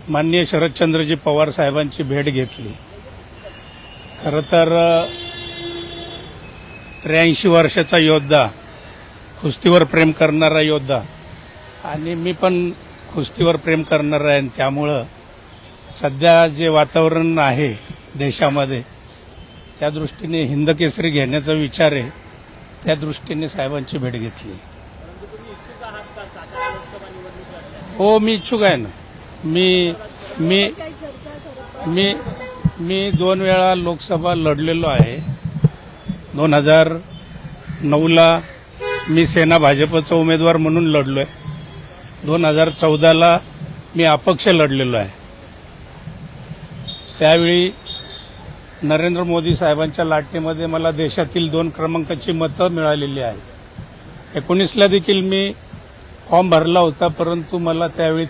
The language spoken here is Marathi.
माननीय शरदचंद्रजी पवार साहेबांची भेट घेतली। खरं तर 83 वर्षाचा योद्धा, कुस्तीवर प्रेम करणारा योद्धा, आणि मी पण कुस्तीवर प्रेम करणारा आहे। त्यामुळं सध्या जे वातावरण आहे देशामध्ये त्या दृष्टीने हिंद केसरी घेण्याचा विचार आहे। त्या दृष्टीने साहेबांची भेट घेतली। हो, मी इच्छुक आहे ना। मी 2 वेळा लोकसभा लढलेलो आहे। 2009ला मी सेना भाजपचा उमेदवार म्हणून लढलोय। 2014ला मी अपक्ष लढलेलो आहे। त्यावेळी नरेंद्र मोदी साहेबांच्या लाटेमध्ये मला देशातील 2 क्रमांकाची मतं मिळालेली आहेत। 19ला देखील मी फॉर्म भरला होता, परंतु मला त्यावेळी